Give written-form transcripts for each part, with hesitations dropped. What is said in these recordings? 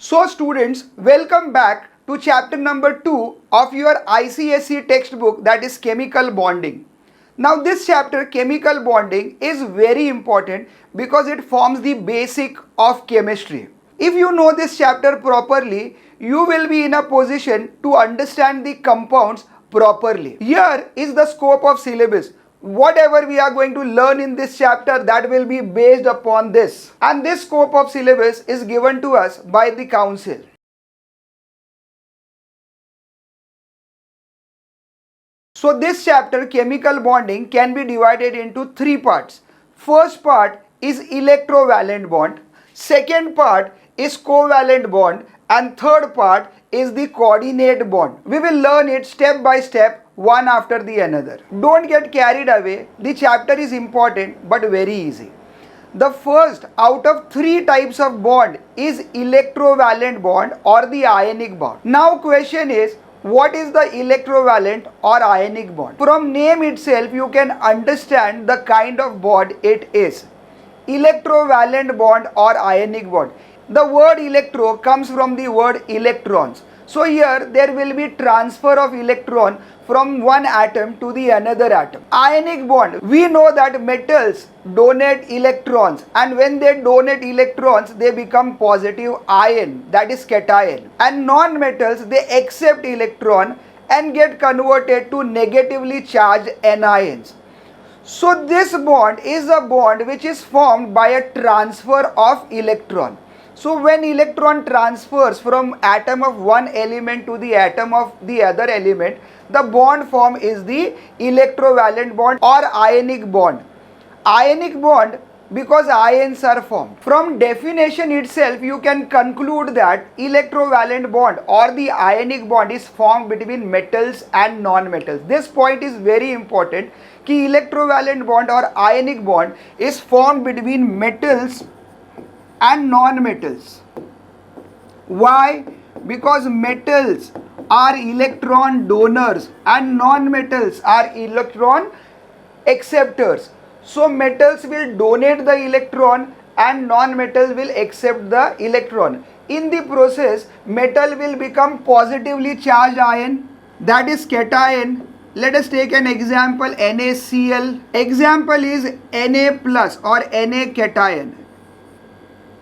So students, welcome back to chapter number 2 of your ICSE textbook, that is chemical bonding. Now this chapter, chemical bonding, is very important because it forms the basic of chemistry. If you know this chapter properly, you will be in a position to understand the compounds properly. Here is the scope of syllabus. Whatever we are going to learn in this chapter, that will be based upon this, and this scope of syllabus is given to us by the council. So this chapter, chemical bonding, can be divided into three parts. First part is electrovalent bond, second part is covalent bond, and third part is the coordinate bond. We will learn it step by step, one after the another. Don't get carried away. The chapter is important but very easy. The first out of three types of bond is electrovalent bond or the ionic bond. Now question is, what is the electrovalent or ionic bond? From name itself you can understand the kind of bond it is. Electrovalent bond or ionic bond. The word electro comes from the word electrons. So here there will be transfer of electron from one atom to the another atom. Ionic bond, we know that metals donate electrons, and when they donate electrons they become positive ion, that is cation, and non-metals, they accept electron and get converted to negatively charged anions. So this bond is a bond which is formed by a transfer of electron. So when electron transfers from atom of one element to the atom of the other element, the bond form is the electrovalent bond or ionic bond. Ionic bond because ions are formed. From definition itself you can conclude that electrovalent bond or the ionic bond is formed between metals and non-metals. This point is very important कि electrovalent bond or ionic bond is formed between metals and non-metals. Why? Because metals are electron donors and non-metals are electron acceptors. So metals will donate the electron and non-metals will accept the electron. In the process, metal will become positively charged ion, that is cation. Let us take an example, NaCl. Example is Na plus or Na cation,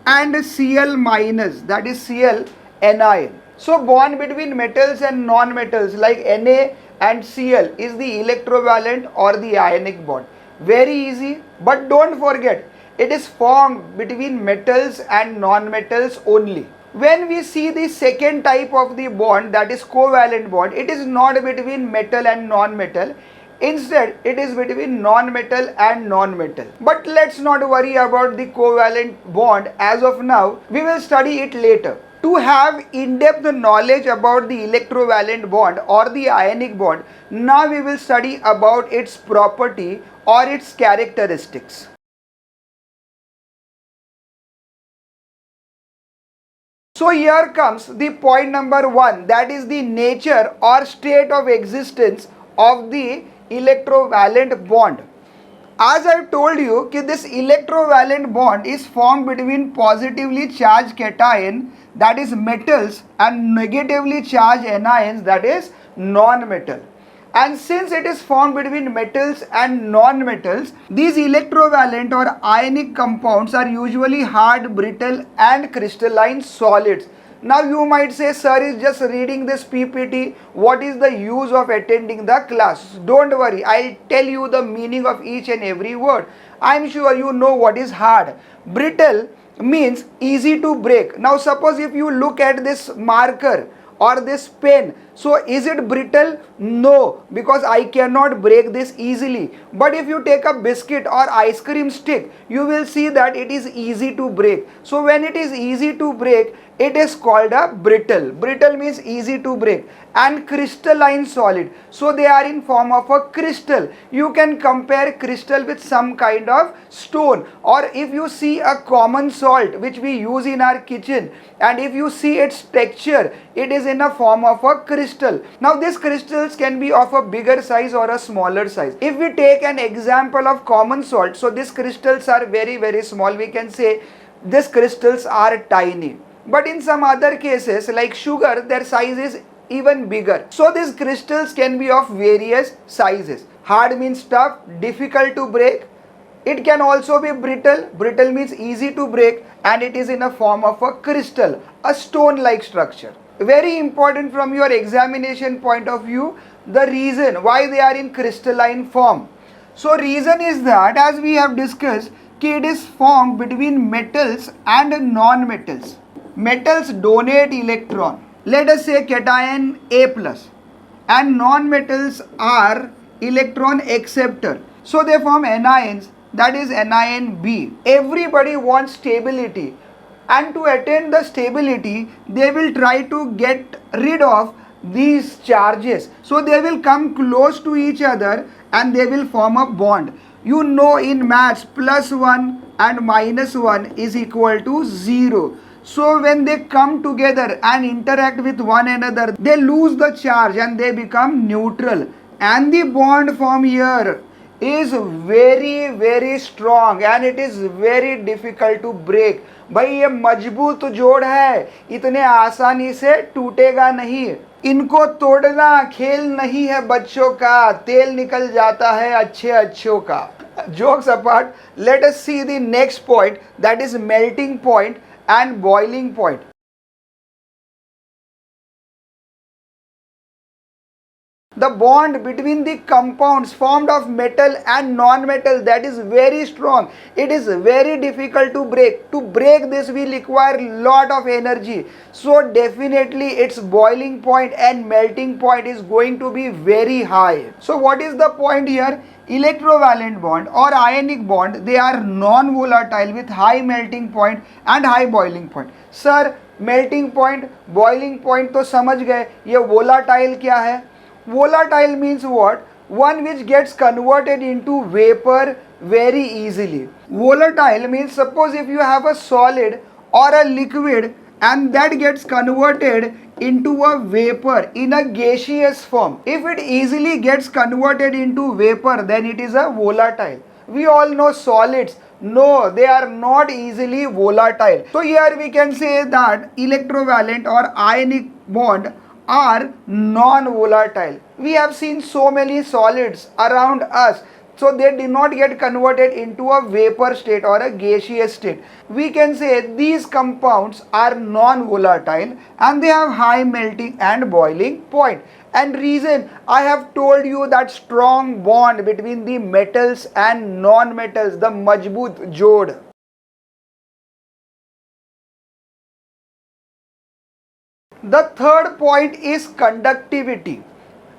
and Cl minus, that is Cl anion. So bond between metals and non-metals like Na and Cl is the electrovalent or the ionic bond. Very easy, but don't forget, it is formed between metals and non-metals only. When we see the second type of the bond, that is covalent bond, it is not between metal and non-metal. Instead, it is between non-metal and non-metal. But let's not worry about the covalent bond as of now. We will study it later. To have in-depth knowledge about the electrovalent bond or the ionic bond, now we will study about its property or its characteristics. So here comes the point number 1, that is the nature or state of existence of the electrovalent bond. As I told you, this electrovalent bond is formed between positively charged cation, that is metals, and negatively charged anions, that is non-metal. And since it is formed between metals and non-metals, these electrovalent or ionic compounds are usually hard, brittle and crystalline solids. Now you might say, sir is just reading this PPT, what is the use of attending the class? Don't worry, I'll tell you the meaning of each and every word. I'm sure you know what is hard. Brittle means easy to break. Now suppose if you look at this marker or this pen, so is it brittle? No, because I cannot break this easily. But if you take a biscuit or ice cream stick, you will see that it is easy to break. So when it is easy to break, it is called a brittle. Brittle means easy to break. And crystalline solid, so they are in form of a crystal. You can compare crystal with some kind of stone, or if you see a common salt which we use in our kitchen, and if you see its texture, it is in a form of a crystal. Now these crystals can be of a bigger size or a smaller size. If we take an example of common salt, so these crystals are very small. We can say these crystals are tiny. But in some other cases like sugar, their size is even bigger. So these crystals can be of various sizes. Hard means tough, difficult to break. It can also be brittle. Brittle means easy to break, and it is in a form of a crystal, a stone-like structure. Very important from your examination point of view, the reason why they are in crystalline form. So reason is that, as we have discussed, it is formed between metals and non-metals. Metals donate electron. Let us say cation A plus, and non-metals are electron acceptor. So they form anions, that is anion B. Everybody wants stability, and to attain the stability they will try to get rid of these charges. So they will come close to each other and they will form a bond. You know in maths +1 and -1 is equal to 0. So when they come together and interact with one another, they lose the charge and they become neutral. And the bond formed here is very strong and it is very difficult to break. भाई ये मजबूत जोड़ है, इतने आसानी से टूटेगा नहीं. इनको तोड़ना खेल नहीं है बच्चों का, तेल निकल जाता है अच्छे अच्छों का. Jokes apart, let us see the next point, that is melting point and boiling point. The bond between the compounds formed of metal and non-metal, that is very strong. It is very difficult to break. To break this we require lot of energy. So definitely its boiling point and melting point is going to be very high. So what is the point here? Electrovalent bond or ionic bond, they are non-volatile with high melting point and high boiling point. Sir, melting point, boiling point तो समझ गए, ये volatile क्या है? Volatile means what? One which gets converted into vapor very easily. Volatile means, suppose if you have a solid or a liquid and that gets converted into a vapor in a gaseous form. If it easily gets converted into vapor, then it is a volatile. We all know solids. No, they are not easily volatile. So here we can say that electrovalent or ionic bond are non-volatile. We have seen so many solids around us, so they do not get converted into a vapor state or a gaseous state. We can say these compounds are non-volatile and they have high melting and boiling point. And reason, I have told you that strong bond between the metals and non-metals, the majboot jod. The third point is conductivity,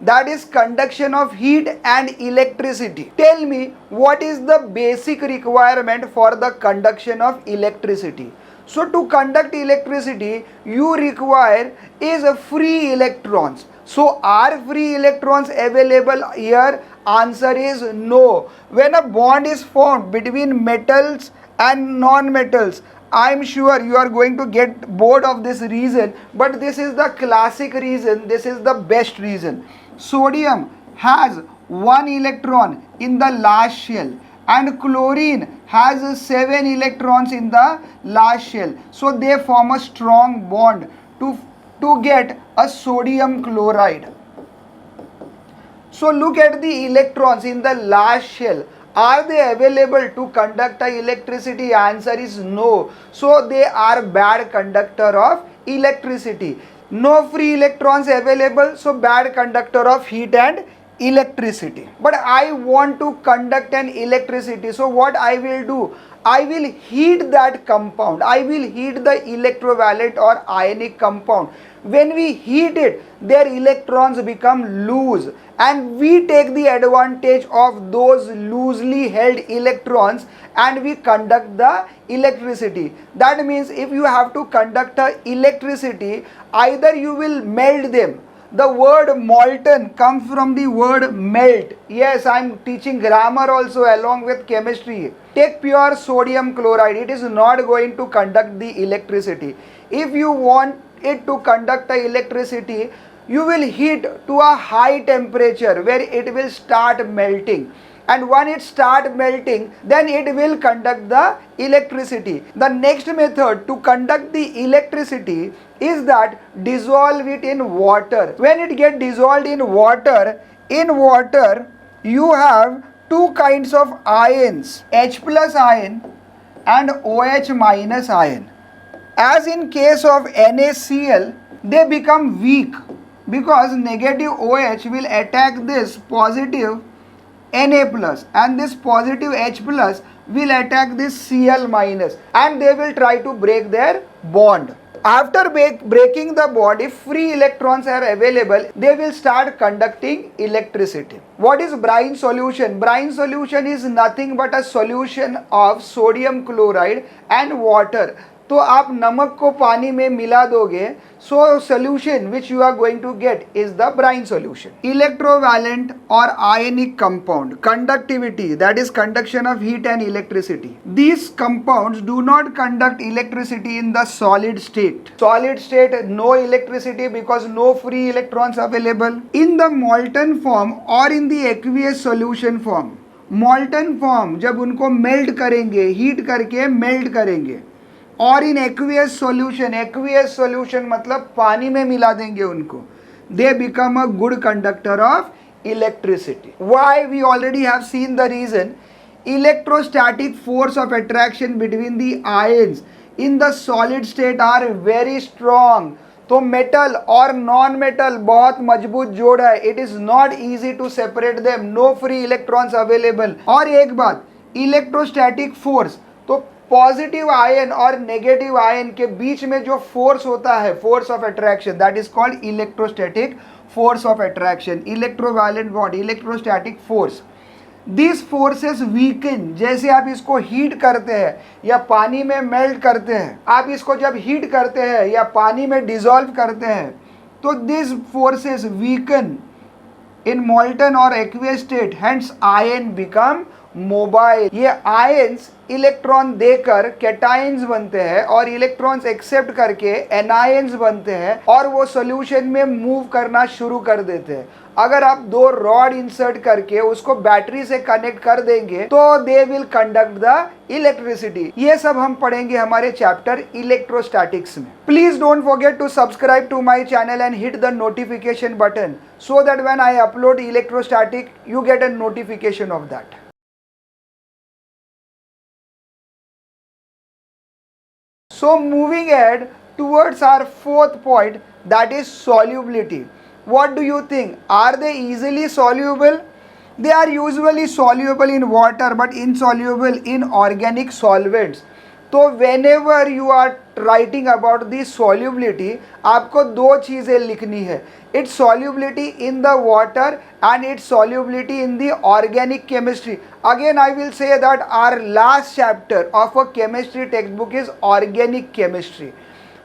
that is conduction of heat and electricity. Tell me, what is the basic requirement for the conduction of electricity? So to conduct electricity, you require is free electrons. So are free electrons available here? Answer is no. When a bond is formed between metals and non-metals, I am sure you are going to get bored of this reason, but this is the classic reason, this is the best reason. Sodium has 1 electron in the last shell and chlorine has 7 electrons in the last shell. So they form a strong bond to get a sodium chloride. So look at the electrons in the last shell. Are they available to conduct electricity? Answer is no. So they are bad conductor of electricity. No free electrons available, so bad conductor of heat and electricity. But I want to conduct an electricity, so what I will do? I will heat that compound. I will heat the electrovalent or ionic compound. When we heat it, their electrons become loose and we take the advantage of those loosely held electrons and we conduct the electricity. That means if you have to conduct electricity, either you will melt them. The word molten comes from the word melt. Yes, I am teaching grammar also along with chemistry. Take pure sodium chloride. It is not going to conduct the electricity. If you want it to conduct electricity, you will heat to a high temperature where it will start melting. and when it start melting, then it will conduct the electricity. The next method to conduct the electricity is that dissolve it in water. When it get dissolved in water you have two kinds of ions, H plus ion and OH minus ion. As in case of NaCl, they become weak because negative OH will attack this positive Na plus, and this positive H plus will attack this Cl minus, and they will try to break their bond. After breaking the bond, if free electrons are available, they will start conducting electricity. What is brine solution? Brine solution is nothing but a solution of sodium chloride and water. तो आप नमक को पानी में मिला दोगे, so solution which you are going to get is the brine solution. Electrovalent or ionic compound, conductivity, that is conduction of heat and electricity. These compounds do not conduct electricity in the solid state. Solid state, no electricity because no free electrons available. In the molten form or in the aqueous solution form. Molten form जब उनको melt करेंगे, heat करके melt करेंगे, और इन aqueous solution मतलब पानी में मिला देंगे उनको, they become a good conductor of electricity. Why? We already have seen the reason. Electrostatic force of attraction between the ions in the solid state are very strong. तो metal और non metal बहुत मजबूत जोड़ है. It is not easy to separate them. No free electrons available. और एक बात, electrostatic force, तो पॉजिटिव आयन और नेगेटिव आयन के बीच में जो फोर्स होता है, force of attraction, that is called electrostatic force of attraction. Electrovalent bond, electrostatic force. This forces weaken. जैसे आप इसको हीट करते हैं या पानी में मेल्ट करते हैं, आप इसको जब हीट करते हैं या पानी में डिसॉल्व करते हैं, तो this forces weaken in molten और aqueous state, hence ion become mobile. ये आयंस इलेक्ट्रॉन देकर कैटायंस बनते हैं और इलेक्ट्रॉन्स एक्सेप्ट करके एनायंस बनते हैं और वो सॉल्यूशन में मूव करना शुरू कर देते हैं. अगर आप दो रॉड इंसर्ट करके उसको बैटरी से कनेक्ट कर देंगे तो they will conduct the electricity. ये सब हम पढ़ेंगे हमारे चैप्टर इलेक्ट्रोस्टैटिक्स में. Please don't forget to subscribe to my channel and hit the notification button so that when I upload electrostatic you get a notification of that. So moving ahead towards our fourth point, that is solubility. What do you think? Are they easily soluble? They are usually soluble in water but insoluble in organic solvents. तो whenever you are writing about the solubility, आपको दो चीज़ें लिखनी है. Its solubility in the water and its solubility in the organic chemistry. Again I will say that our last chapter of a chemistry textbook is organic chemistry.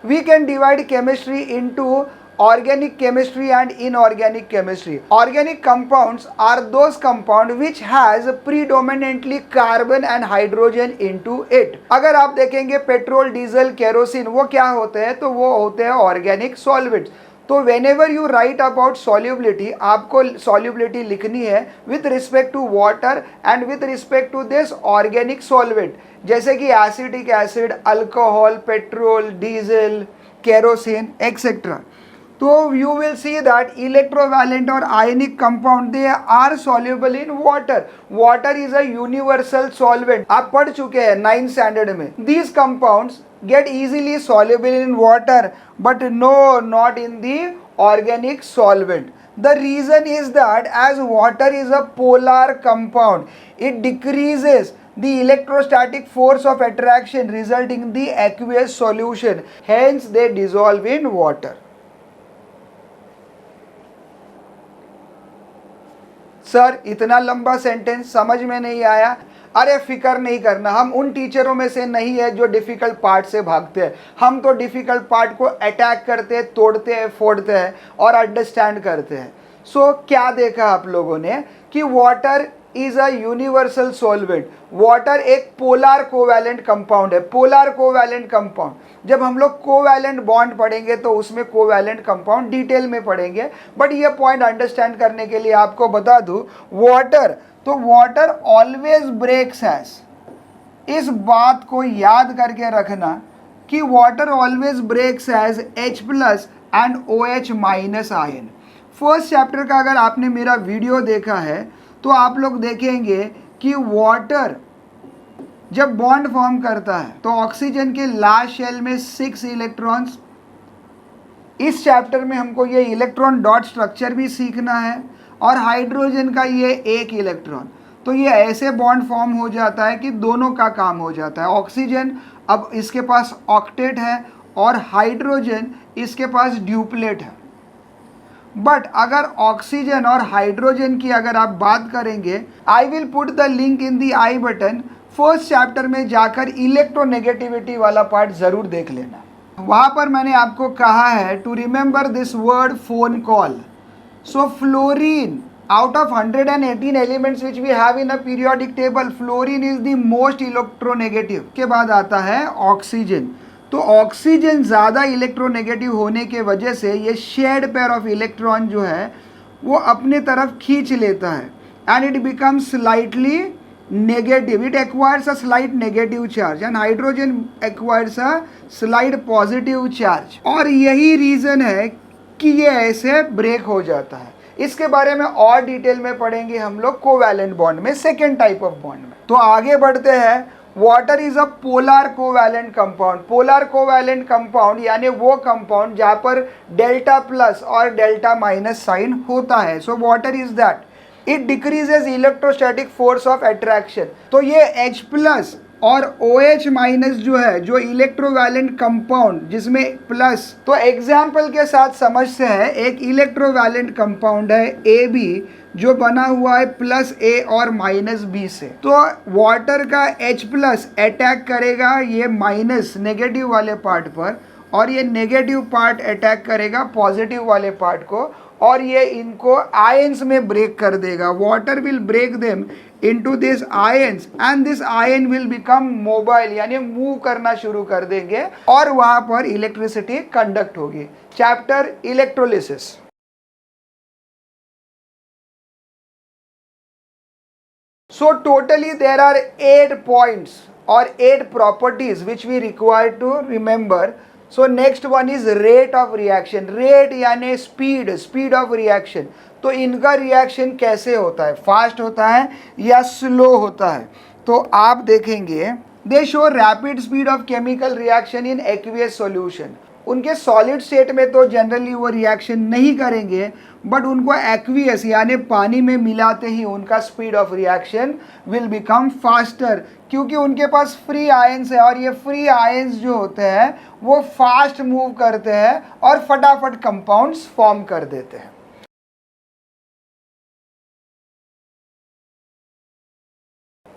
We can divide chemistry into organic chemistry and inorganic chemistry. Organic compounds are those compound which has predominantly carbon and hydrogen into it. अगर आप देखेंगे petrol, diesel, kerosene, वो क्या होते हैं? तो वो होते हैं ऑर्गेनिक सॉल्वेंट्स. तो whenever you write about solubility, आपको solubility लिखनी है with respect to water and with respect to this organic solvent, जैसे कि acetic acid, alcohol, petrol, diesel, kerosene etcetera. तो you will see that electrovalent or ionic compound they are soluble in water. Water is a universal solvent. आप पढ़ चुके हैं 9th standard में. These compounds get easily soluble in water but no, not in the organic solvent. The reason is that as water is a polar compound, it decreases the electrostatic force of attraction resulting in the aqueous solution. Hence they dissolve in water. Sir इतना लंबा sentence समझ में नहीं आया? अरे फिक्र नहीं करना, हम उन टीचरों में से नहीं है जो डिफ़िकल्ट पार्ट से भागते हैं. हम तो डिफ़िकल्ट पार्ट को अटैक करते हैं, तोड़ते हैं, फोड़ते हैं और अंडरस्टैंड करते हैं. सो क्या देखा आप लोगों ने कि water is a universal solvent. Water एक पोलर कोवैलेंट कंपाउंड है. पोलर कोवैलेंट कंपाउंड, जब हम लोग कोवैलेंट बॉन्ड पढ़ेंगे तो उसमें कोवैलेंट कंपाउंड डिटेल में पढ़ेंगे, बट ये पॉइंट अंडरस्टैंड करने के लिए आपको बता दूं, वाटर तो वाटर ऑलवेज ब्रेक्स एज, इस बात को याद करके रखना कि water always breaks as H plus and OH minus ion. First chapter का अगर आपने मेरा वीडियो देखा है तो आप लोग देखेंगे कि वाटर जब बॉन्ड फॉर्म करता है तो ऑक्सीजन के लास्ट शेल में 6 इलेक्ट्रॉन्स। इस चैप्टर में हमको ये इलेक्ट्रॉन डॉट स्ट्रक्चर भी सीखना है और हाइड्रोजन का ये 1 इलेक्ट्रॉन। तो ये ऐसे बॉन्ड फॉर्म हो जाता है कि दोनों का काम हो जाता है। ऑक्सीजन अब इसके पास ऑक्टेट है और हाइड्रोजन इसके पास ड्यूप्लेट है। बट अगर ऑक्सीजन और हाइड्रोजन की अगर आप बात करेंगे, I will put the link in the I button. First chapter में जाकर इलेक्ट्रोनेगेटिविटी वाला पार्ट ज़रूर देख लेना। वहाँ पर मैंने आपको कहा है to remember this word phone call. So fluorine, out of 118 elements which we have in a periodic table, fluorine is the most electronegative। के बाद आता है ऑक्सीजन। तो ऑक्सीजन ज़्यादा इलेक्ट्रोनेगेटिव होने के वजह से ये शेड पेयर ऑफ इलेक्ट्रॉन जो है वो अपने तरफ खींच लेता है and it becomes slightly negative, it acquires a slight negative charge and hydrogen acquires a slight positive charge. और यही रीज़न है कि ये ऐसे ब्रेक हो जाता है। इसके बारे में और डिटेल में पढ़ेंगे हम लोग कोवैलेंट बॉन्ड में, सेकेंड टाइप ऑफ बॉन्ड में। तो आगे बढ़ते हैं। Water is a polar covalent compound. Polar covalent compound यानी वो कंपाउंड जहाँ पर डेल्टा प्लस और डेल्टा माइनस साइन होता है। So water is that, it decreases electrostatic force of attraction. तो ये H प्लस और OH माइनस जो है, जो इलेक्ट्रोवैलेंट कंपाउंड जिसमें प्लस, तो एग्जाम्पल के साथ समझते हैं। एक इलेक्ट्रोवैलेंट कंपाउंड है AB जो बना हुआ है प्लस A और माइनस B से। तो वाटर का H प्लस अटैक करेगा ये माइनस नेगेटिव वाले पार्ट पर और ये नेगेटिव पार्ट अटैक करेगा पॉजिटिव वाले पार्ट को और ये इनको आयंस में ब्रेक कर देगा। Water will break them into this ions and this ion will become mobile, यानी मूव करना शुरू कर देंगे और वहां पर इलेक्ट्रिसिटी कंडक्ट होगी। Chapter electrolysis. So totally there are 8 points or 8 properties which we require to remember. So next one is rate of reaction। rate यानी speed, speed of reaction। तो इनका रिएक्शन कैसे होता है, फास्ट होता है या स्लो होता है। तो आप देखेंगे दे show rapid speed of chemical reaction in aqueous solution. उनके सॉलिड स्टेट में तो जनरली वो रिएक्शन नहीं करेंगे, बट उनको एक्वियस यानी पानी में मिलाते ही उनका speed of reaction will become faster, क्योंकि उनके पास फ्री आयंस है और ये फ्री आयंस जो होते हैं वो फास्ट मूव करते हैं और फटाफट कंपाउंड्स फॉर्म कर देते हैं।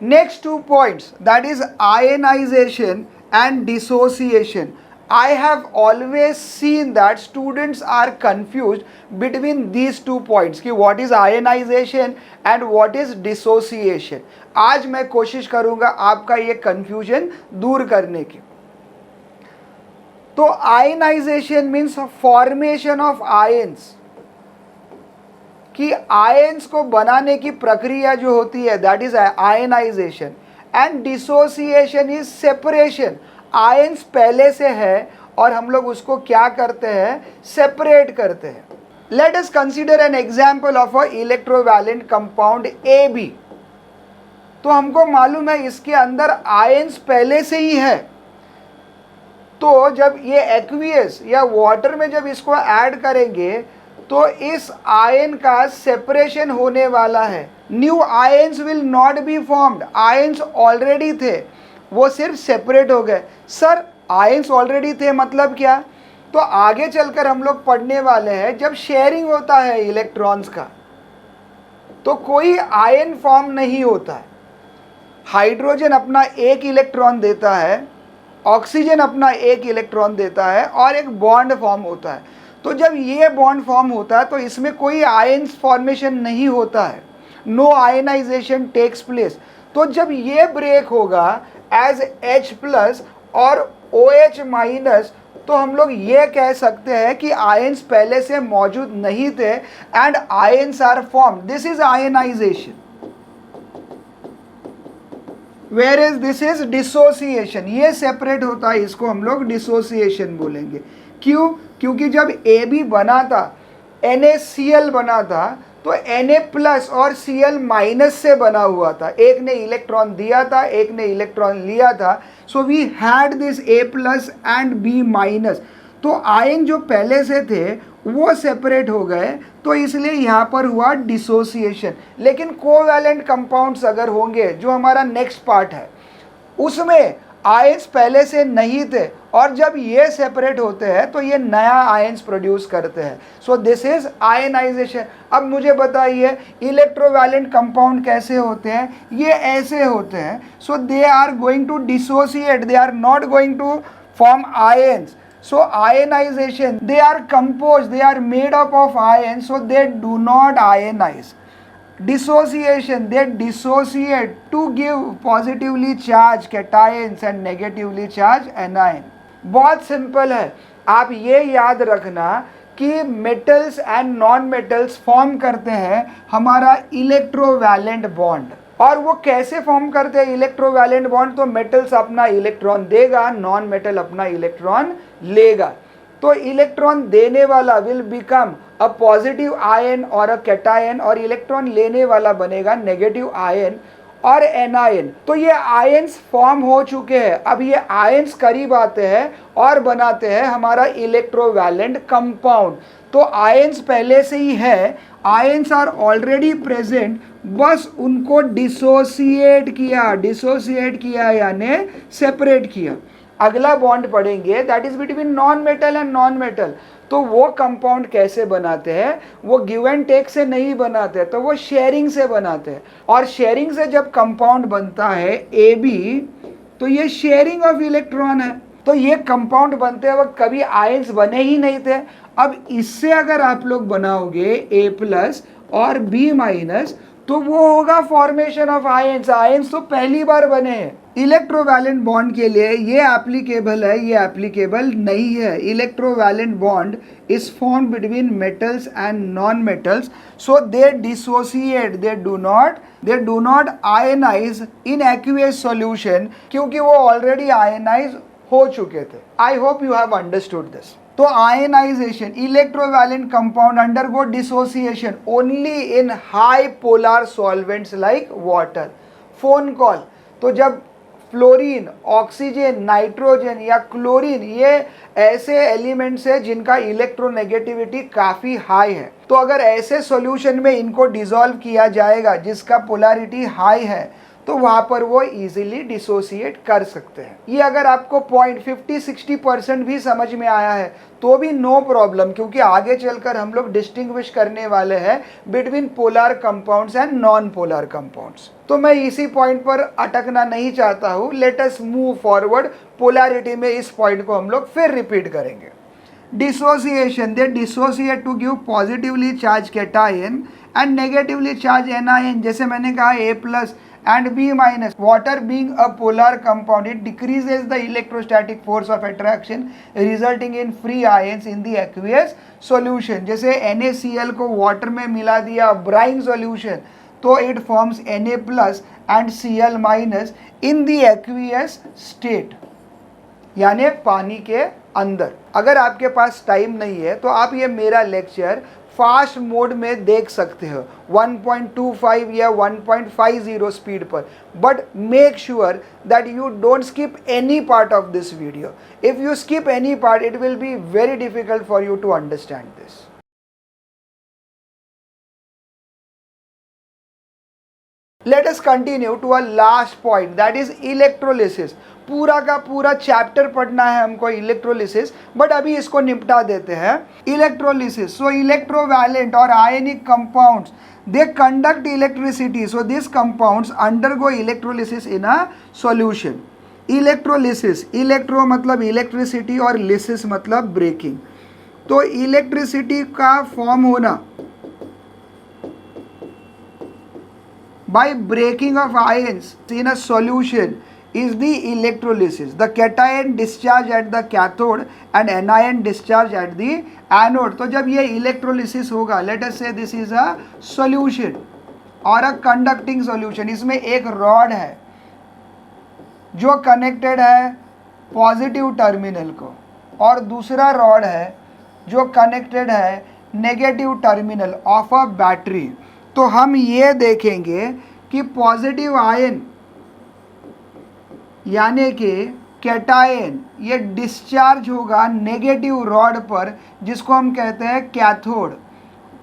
Next 2 points, that is ionization and dissociation. I have always seen that students are confused between these 2 points कि what is ionization and what is dissociation। आज मैं कोशिश करूंगा आपका ये confusion दूर करने की। तो ionization means formation of ions, कि आयंस को बनाने की प्रक्रिया जो होती है that is ionization. And dissociation is separation. Ions पहले से है और हम लोग उसको क्या करते हैं, सेपरेट करते हैं। Let us consider an example of a electrovalent compound AB। तो हमको मालूम है इसके अंदर आयंस पहले से ही है। तो जब ये एक्वियस या वाटर में जब इसको ऐड करेंगे तो इस आयन का सेपरेशन होने वाला है। New ions will not be formed. Ions already थे, वो सिर्फ सेपरेट हो गए। सर आयंस ऑलरेडी थे मतलब क्या? तो आगे चलकर हम लोग पढ़ने वाले हैं जब शेयरिंग होता है इलेक्ट्रॉन्स का तो कोई आयन फॉर्म नहीं होता है। हाइड्रोजन अपना 1 इलेक्ट्रॉन देता है, ऑक्सीजन अपना 1 इलेक्ट्रॉन देता है और एक बॉन्ड फॉर्म होता है। तो जब ये बॉन्ड फॉर्म होता है तो इसमें कोई आयंस फॉर्मेशन नहीं होता है, नो आयनाइजेशन टेक्स प्लेस। तो जब ये ब्रेक होगा एज H प्लस और OH माइनस, तो हम लोग ये कह सकते हैं कि आयंस पहले से मौजूद नहीं थे and ions are form. This is ionization. Where is this is dissociation, ये सेपरेट होता है, इसको हम लोग डिसोसिएशन बोलेंगे। क्यों? क्योंकि जब AB बना था, NaCl बना था, तो Na प्लस और Cl माइनस से बना हुआ था, एक ने इलेक्ट्रॉन दिया था, एक ने इलेक्ट्रॉन लिया था, so we had this A plus and B minus. तो आयन जो पहले से थे वो सेपरेट हो गए, तो इसलिए यहाँ पर हुआ डिसोसिएशन। लेकिन कोवैलेंट कंपाउंड्स अगर होंगे, जो हमारा नेक्स्ट पार्ट है, उसमें आयंस पहले से नहीं थे, और जब ये सेपरेट होते हैं तो ये नया आयंस प्रोड्यूस करते हैं। So this is ionization. अब मुझे बताइए इलेक्ट्रोवैलेंट कंपाउंड कैसे होते हैं? ये ऐसे होते हैं। So they are going to dissociate, they are not going to form ions. So ionization, they are composed, they are made up of ions, so they do not ionize. Dissociation, they dissociate to give positively charged cations and negatively charged anion. बहुत simple है, आप ये याद रखना कि metals and non metals form करते हैं हमारा इलेक्ट्रोवैलेंट बॉन्ड। और वो कैसे फॉर्म करते हैं इलेक्ट्रोवैलेंट बॉन्ड? तो मेटल्स अपना इलेक्ट्रॉन देगा, नॉन मेटल अपना इलेक्ट्रॉन लेगा। तो इलेक्ट्रॉन देने वाला will become a positive ion और अ कैटायन, और इलेक्ट्रॉन लेने वाला बनेगा नेगेटिव आयन और एनायन। तो ये आयंस फॉर्म हो चुके हैं, अब ये आयंस करीब आते हैं और बनाते हैं हमारा इलेक्ट्रोवैलेंट कंपाउंड। तो आयंस पहले से ही है, आयंस आर ऑलरेडी प्रेजेंट, बस उनको डिसोसिएट किया यानी सेपरेट किया। अगला बॉन्ड पढ़ेंगे that is between non metal and non metal. तो वो कंपाउंड कैसे बनाते हैं? वो गिव एंड टेक से नहीं बनाते, तो वो शेयरिंग से बनाते हैं। और शेयरिंग से जब कंपाउंड बनता है AB, तो ये शेयरिंग ऑफ इलेक्ट्रॉन है। तो ये कंपाउंड बनते वक्त कभी आयंस बने ही नहीं थे। अब इससे अगर आप लोग बनाओगे A प्लस और B माइनस, तो वो होगा फॉर्मेशन ऑफ आयंस। आयंस तो पहली बार बने हैं। इलेक्ट्रोवैलेंट बॉन्ड के लिए ये एप्लीकेबल है, ये एप्लीकेबल नहीं है। Electrovalent bond is form between metals and non metals, so they dissociate, they do not ionise in aqueous solution, क्योंकि वो ऑलरेडी आयनाइज हो चुके थे। I hope you have understood this. तो ionisation, electrovalent compound undergo dissociation only in high polar solvents like water. Phone call, तो जब fluorine, oxygen, nitrogen या chlorine, ये ऐसे एलिमेंट्स हैं जिनका इलेक्ट्रोनेगेटिविटी काफ़ी हाई है, तो अगर ऐसे सॉल्यूशन में इनको डिसॉल्व किया जाएगा जिसका पोलैरिटी हाई है, तो वहाँ पर वो इजीली डिसोसिएट कर सकते हैं। ये अगर आपको 50-60% भी समझ में आया है तो भी नो प्रॉब्लम, क्योंकि आगे चलकर हम लोग डिस्टिंग्विश करने वाले हैं between polar compounds and non polar compounds. तो मैं इसी पॉइंट पर अटकना नहीं चाहता हूँ, let us move forward. Polarity में इस पॉइंट को हम लोग फिर रिपीट करेंगे। Dissociation, they dissociate to give positively charge cation and negatively charge anion. जैसे मैंने कहा A plus and B minus. Water being a polar compound, it decreases the electrostatic force of attraction resulting in free ions in the aqueous solution. जैसे NaCl को water में मिला दिया brine solution, तो it forms Na plus and Cl minus in the aqueous state, यानी पानी के अंदर। अगर आपके पास टाइम नहीं है तो आप ये मेरा लेक्चर फास्ट मोड में देख सकते हो 1.25 या 1.50 स्पीड पर, but make sure that you don't skip any part of this video. If you skip any part it will be very difficult for you to understand this. Let us continue to a last point, that is electrolysis. पूरा का पूरा chapter पढ़ना है हमको electrolysis, but अभी इसको निपटा देते हैं। इलेक्ट्रोलिसिस, सो इलेक्ट्रोवैलेंट और ionic compounds, they conduct electricity, so this compounds undergo electrolysis in a solution. Electrolysis, electro मतलब इलेक्ट्रिसिटी और लिसिस मतलब ब्रेकिंग। तो इलेक्ट्रिसिटी का फॉर्म होना by breaking of ions in a solution is the electrolysis. The cation discharge at the cathode and anion discharge at the anode. तो जब ये electrolysis होगा, let us say this is a solution or a conducting solution, इसमें एक rod है, जो connected है positive terminal को, और दूसरा रॉड है जो कनेक्टेड है negative terminal of a battery. तो हम ये देखेंगे कि पॉजिटिव आयन यानी कि कैटायन ये डिस्चार्ज होगा नेगेटिव रॉड पर, जिसको हम कहते हैं कैथोड,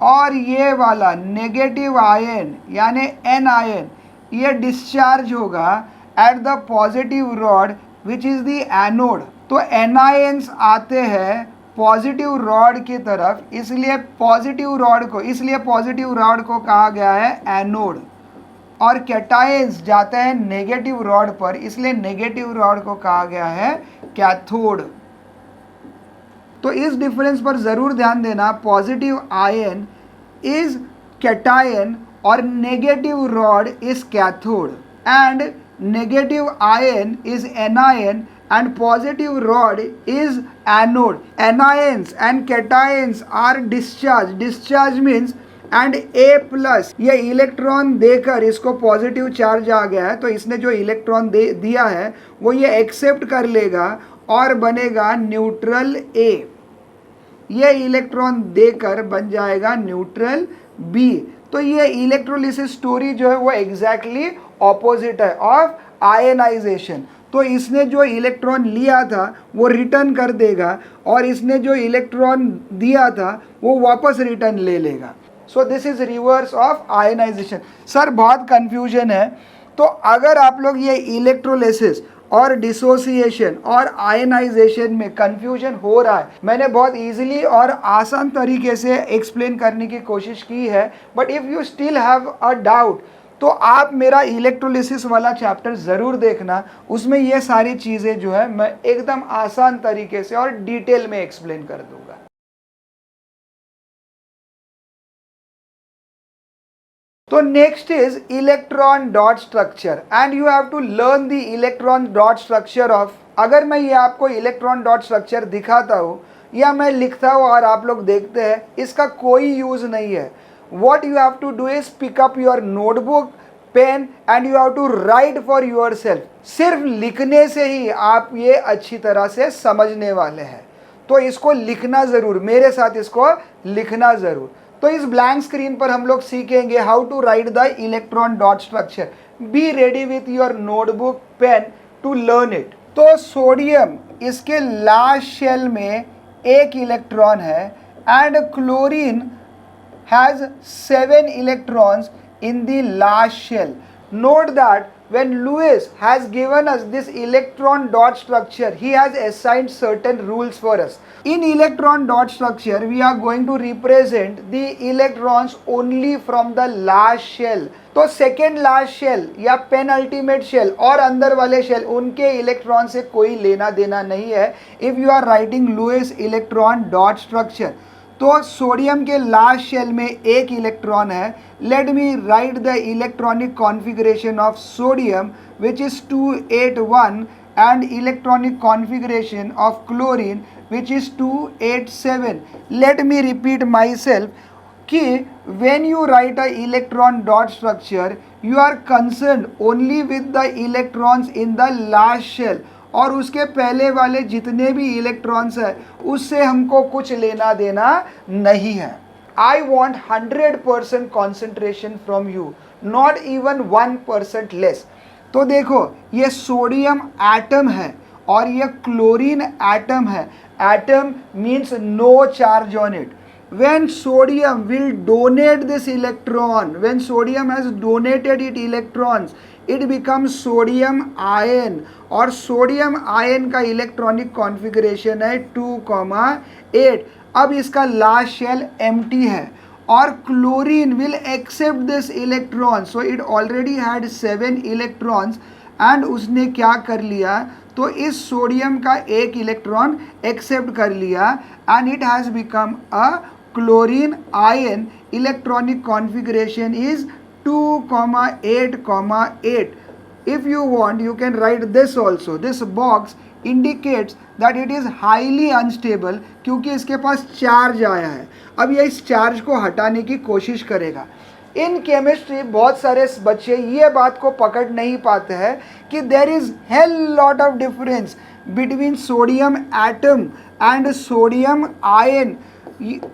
और ये वाला नेगेटिव आयन यानी एन आयन ये डिस्चार्ज होगा at the positive rod which is the anode. तो एनायंस आते हैं पॉजिटिव रॉड की तरफ, इसलिए पॉजिटिव रॉड को कहा गया है एनोड, और कैटायंस जाते हैं नेगेटिव रॉड पर, इसलिए नेगेटिव रॉड को कहा गया है कैथोड। तो इस डिफरेंस पर ज़रूर ध्यान देना, पॉजिटिव आयन इज कैटायन और negative rod is cathode, and negative ion is anion and positive rod is anode. Anions and cations are discharged. Discharge means and A plus ये इलेक्ट्रॉन देकर इसको पॉजिटिव चार्ज आ गया है, तो इसने जो electron दिया है वो ये एक्सेप्ट कर लेगा और बनेगा न्यूट्रल A। ये इलेक्ट्रॉन देकर बन जाएगा न्यूट्रल B। तो ये इलेक्ट्रोलिसिस स्टोरी जो है वो एग्जैक्टली ऑपोजिट है ऑफ आयनाइजेशन। तो इसने जो इलेक्ट्रॉन लिया था वो रिटर्न कर देगा, और इसने जो इलेक्ट्रॉन दिया था वो वापस रिटर्न ले लेगा। So this is reverse of ionization. Sir बहुत कंफ्यूजन है, तो अगर आप लोग ये इलेक्ट्रोलिसिस और डिसोसिएशन और आयनाइजेशन में कंफ्यूजन हो रहा है, मैंने बहुत इजीली और आसान तरीके से एक्सप्लेन करने की कोशिश की है, but if you still have a doubt तो आप मेरा इलेक्ट्रोलिसिस वाला चैप्टर ज़रूर देखना, उसमें ये सारी चीज़ें जो है मैं एकदम आसान तरीके से और डिटेल में एक्सप्लेन कर दूंगा। तो next is electron dot structure, and you have to learn the electron dot structure of. अगर मैं ये आपको इलेक्ट्रॉन डॉट स्ट्रक्चर दिखाता हूँ या मैं लिखता हूँ और आप लोग देखते हैं, इसका कोई यूज़ नहीं है। What you have to do is pick up your notebook, pen and you have to write for yourself. सिर्फ लिखने से ही आप ये अच्छी तरह से समझने वाले हैं, तो इसको लिखना ज़रूर, मेरे साथ इसको लिखना ज़रूर। तो इस ब्लैंक स्क्रीन पर हम लोग सीखेंगे how to write the electron dot structure. Be ready with your notebook pen to learn it. तो सोडियम इसके लास्ट शेल में एक इलेक्ट्रॉन है, and chlorine has 7 electrons in the last shell. Note that when Lewis has given us this electron dot structure, he has assigned certain rules for us. In electron dot structure, we are going to represent the electrons only from the last shell. तो second last shell या पेनअल्टीमेट shell और अंदर वाले shell, उनके electron से कोई लेना देना नहीं है if you are writing Lewis electron dot structure. तो सोडियम के लास्ट शेल में एक इलेक्ट्रॉन है। Let me write the electronic configuration of sodium which is 281 and electronic configuration of chlorine which is 287। Let me repeat myself कि when you write a electron dot structure you are concerned only with the electrons in the last shell, और उसके पहले वाले जितने भी electrons हैं उससे हमको कुछ लेना देना नहीं है। I want 100% concentration from you, not even 1% less. तो देखो ये सोडियम एटम है और ये क्लोरीन एटम है। Atom means no charge on it. When sodium will donate this electron, when sodium has donated its electrons, it becomes sodium ion, और sodium ion का electronic configuration है 2,8। अब इसका लास्ट शेल एम्प्टी है, और chlorine will accept this electron, so it already had 7 electrons, and उसने क्या कर लिया, तो इस सोडियम का एक इलेक्ट्रॉन एक्सेप्ट कर लिया, and it has become a chlorine ion. Electronic configuration is 2,8,8. If you want you can write this also. This box indicates that it is highly unstable क्योंकि इसके पास चार्ज आया है। अब ये इस चार्ज को हटाने की कोशिश करेगा। इन केमिस्ट्री बहुत सारे बच्चे ये बात को पकड़ नहीं पाते हैं कि there is hell lot of difference between sodium atom and sodium ion.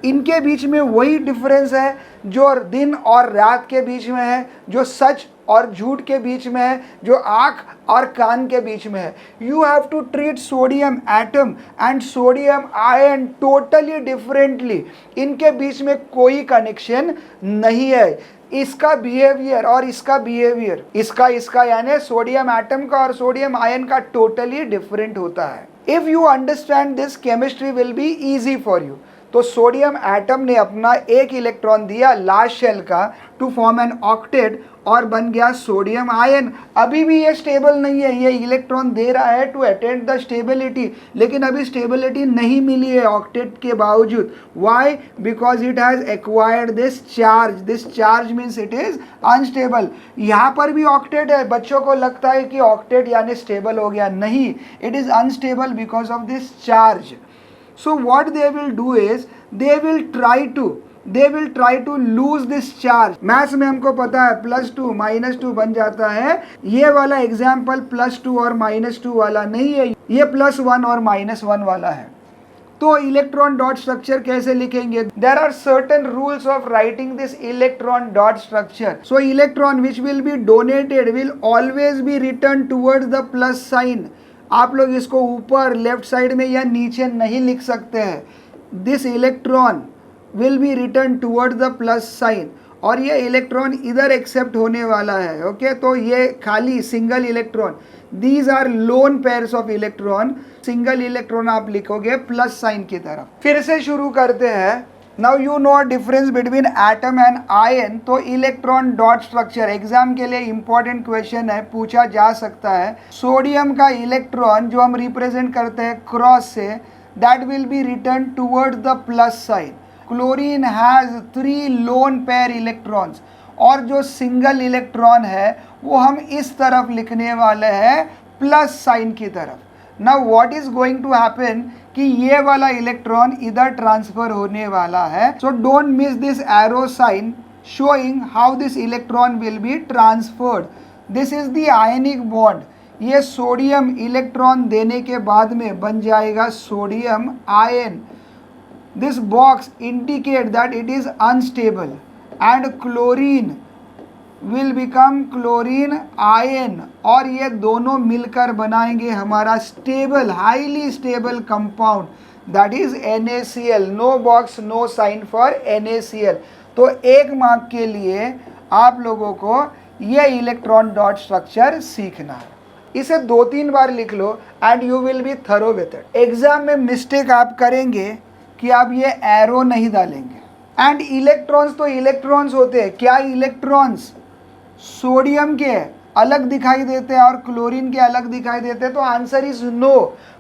इनके बीच में वही डिफरेंस है जो दिन और रात के बीच में है, जो सच और झूठ के बीच में है, जो आँख और कान के बीच में है। You have to treat sodium atom and sodium ion totally differently. इनके बीच में कोई कनेक्शन नहीं है। इसका बिहेवियर और इसका बिहेवियर, इसका यानी सोडियम एटम का और सोडियम आयन का टोटली डिफरेंट होता है। If you understand this, chemistry will be easy for you. तो सोडियम एटम ने अपना एक इलेक्ट्रॉन दिया लास्ट शेल का टू फॉर्म एन ऑक्टेट और बन गया सोडियम आयन। अभी भी ये स्टेबल नहीं है, ये इलेक्ट्रॉन दे रहा है टू अटेंड द स्टेबिलिटी, लेकिन अभी स्टेबिलिटी नहीं मिली है ऑक्टेट के बावजूद। Why? Because it has acquired this charge. This charge means it is unstable. यहाँ पर भी ऑक्टेट है, बच्चों को लगता है कि ऑक्टेट यानी स्टेबल हो गया, नहीं, it is unstable because of this charge. So what they will do is they will try to lose this charge। Maths में हमको पता है +2 -2 बन जाता है। ये वाला एग्जाम्पल +2 और -2 वाला नहीं है, ये +1 और -1 वाला है। तो इलेक्ट्रॉन डॉट स्ट्रक्चर कैसे लिखेंगे? There are certain rules of writing this electron dot structure. So electron which will be donated will always be return towards the plus sign. आप लोग इसको ऊपर लेफ्ट साइड में या नीचे नहीं लिख सकते हैं। This electron will B return towards the plus sign, और ये इलेक्ट्रॉन इधर एक्सेप्ट होने वाला है। ओके, तो ये खाली single electron, these are lone pairs of electron. Single electron आप लिखोगे प्लस साइन की तरफ। फिर से शुरू करते हैं। Now you know difference between atom and ion. तो इलेक्ट्रॉन डॉट स्ट्रक्चर एग्जाम के लिए इंपॉर्टेंट क्वेश्चन है, पूछा जा सकता है। सोडियम का इलेक्ट्रॉन जो हम रिप्रेजेंट करते हैं क्रॉस से, that will be return towards the plus sign. Chlorine has 3 lone pair electrons, और जो सिंगल इलेक्ट्रॉन है वो हम इस तरफ लिखने वाले हैं प्लस साइन की तरफ। Now what is going to happen कि ये वाला इलेक्ट्रॉन इधर ट्रांसफर होने वाला है। So don't miss this arrow sign showing how this electron will be transferred. This is the ionic bond. ये सोडियम इलेक्ट्रॉन देने के बाद में बन जाएगा sodium ion. This box indicate that it is unstable and chlorine will become chlorine ion, और ये दोनों मिलकर बनाएंगे हमारा stable, highly stable compound, that is NaCl। No box no sign for NaCl। तो 1 मार्क के लिए आप लोगों को ये इलेक्ट्रॉन डॉट स्ट्रक्चर सीखना है। इसे 2-3 बार लिख लो and you will be thorough with it. Exam में मिस्टेक आप करेंगे कि आप ये एरो नहीं डालेंगे। एंड इलेक्ट्रॉन्स तो इलेक्ट्रॉन्स होते हैं, क्या इलेक्ट्रॉन्स सोडियम के अलग दिखाई देते हैं और क्लोरीन के अलग दिखाई देते हैं? तो answer is no.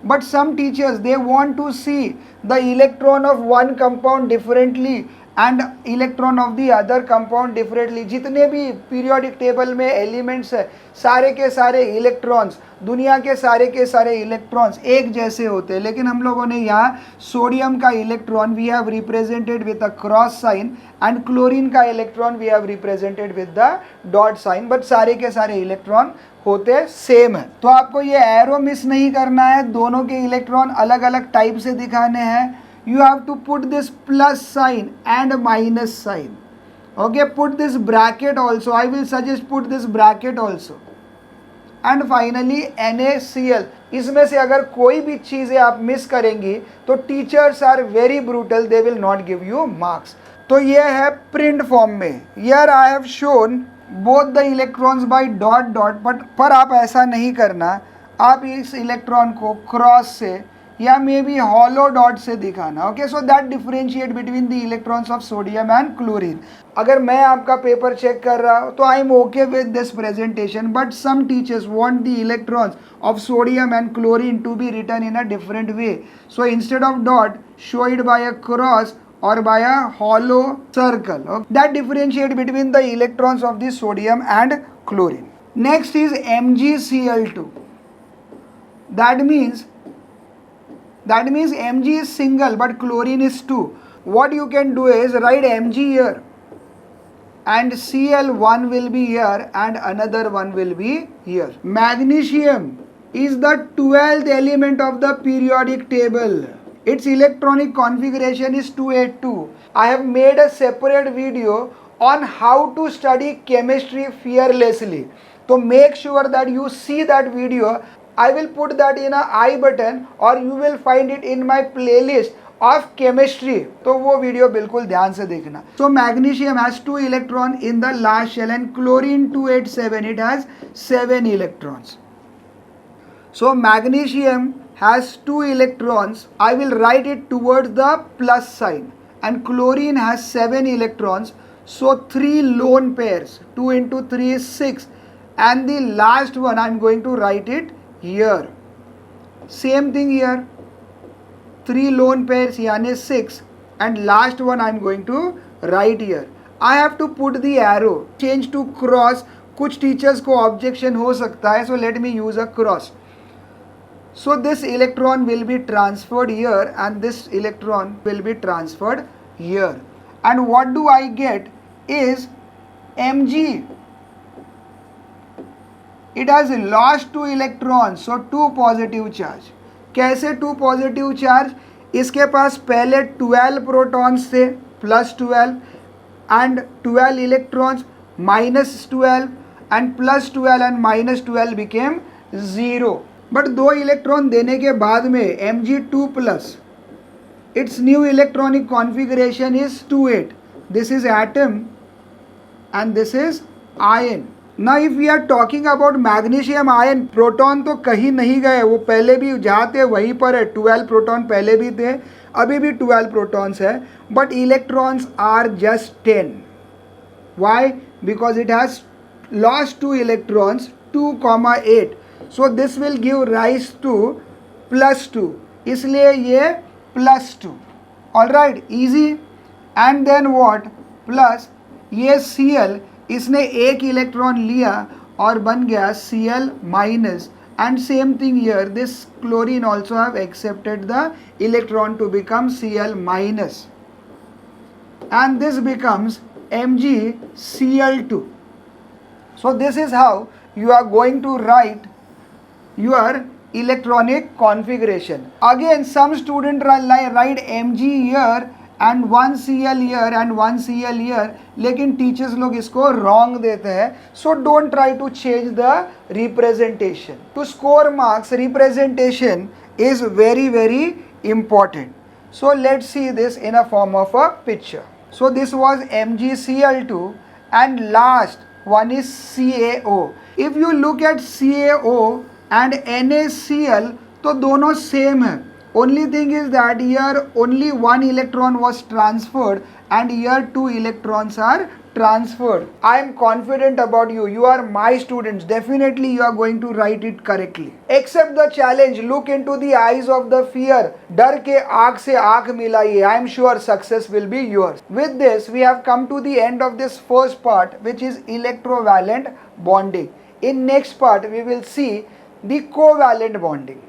But some teachers they want to see the electron of one compound differently and electron of the other compound differently. जितने भी पीरियोडिक टेबल में एलिमेंट्स है, सारे के सारे इलेक्ट्रॉन्स, दुनिया के सारे इलेक्ट्रॉन्स एक जैसे होते हैं, लेकिन हम लोगों ने यहाँ सोडियम का electron we have represented with a cross sign and chlorine का electron we have represented with the dot sign, but सारे के सारे इलेक्ट्रॉन होते सेम है। तो आपको ये एरो मिस नहीं करना है, दोनों के इलेक्ट्रॉन अलग अलग टाइप से दिखाने हैं। You have to put this plus sign and minus sign. Okay, put this bracket also. I will suggest put this bracket also. And finally NaCl. इसमें से अगर कोई भी चीज़ें आप मिस करेंगी तो teachers are very brutal, they will not give you marks. तो ये है प्रिंट फॉर्म में। Here I have shown both the electrons by dot dot, but पर आप ऐसा नहीं करना। आप इस इलेक्ट्रॉन को क्रॉस से या मे बी हॉलो डॉट से दिखाना। Okay, so that differentiate between the electrons of sodium and chlorine. अगर मैं आपका पेपर चेक कर रहा हूँ तो I am okay with this presentation, but some teachers want the electrons of sodium and chlorine to be written in a different way. So instead of dot show it by a cross or by a hollow circle, okay? That differentiate between the electrons of the sodium and chlorine. Next is MgCl2. That means Mg is single but chlorine is 2. What you can do is write Mg here. and Cl1 will be here and another one will be here. Magnesium is the 12th element of the periodic table. Its electronic configuration is 282. I have made a separate video on how to study chemistry fearlessly. So make sure that you see that video. I will put that in a I button or you will find it in my playlist of chemistry. तो वो video बिल्कुल ध्यान से देखना. So magnesium has 2 electron in the last shell and chlorine 287 it has 7 electrons. So magnesium has 2 electrons. I will write it towards the plus sign, and chlorine has 7 electrons. So 3 lone pairs, 2 into 3 is 6, and the last one I am going to write it here. Same thing here, 3 lone pairs यानी 6, and last one I am going to write here. I have to put the arrow, change to cross. कुछ teachers को objection हो सकता है, so let me use a cross. So this electron will be transferred here and this electron will be transferred here. And what do I get is Mg. It has lost 2 electrons, so 2 positive charge. कैसे 2 positive charge? इसके पास पहले 12 protons थे, plus 12, and 12 electrons, minus 12, and plus 12 and minus 12 became 0. But 2 electron देने के बाद में Mg2 plus, its new electronic configuration is 28. This is atom and this is ion. Now if we are talking about magnesium ion, proton तो कहीं नहीं गए, वो पहले भी जहाँ थे वहीं पर है. 12 प्रोटॉन पहले भी थे, अभी भी 12 प्रोटॉन्स है, but electrons are just 10. Why? Because it has lost 2 electrons, 2,8. So this will give rise to plus 2. इसलिए ये plus 2. Alright, easy. And then what? Plus ये Cl, इसने एक इलेक्ट्रॉन लिया और बन गया Cl minus. And same thing here, this chlorine also have accepted the electron to become Cl minus. And this becomes MgCl2. So this is how you are going to write your electronic configuration. Again, some student write Mg here and 1 Cl here and 1 Cl here, लेकिन teachers लोग इसको wrong देते हैं. So don't try to change the representation. To score marks, representation is very, very important. So let's see this in a form of a picture. So this was MgCl2 and last one is CaO. If you look at CaO and NaCl, तो दोनों same है. Only thing is that here only 1 electron was transferred and here 2 electrons are transferred. I am confident about you. You are my students. Definitely you are going to write it correctly. Accept the challenge. Look into the eyes of the fear. डर के आँख से आँख मिलाइए. I am sure success will be yours. With this, we have come to the end of this first part, which is electrovalent bonding. In next part, we will see the covalent bonding.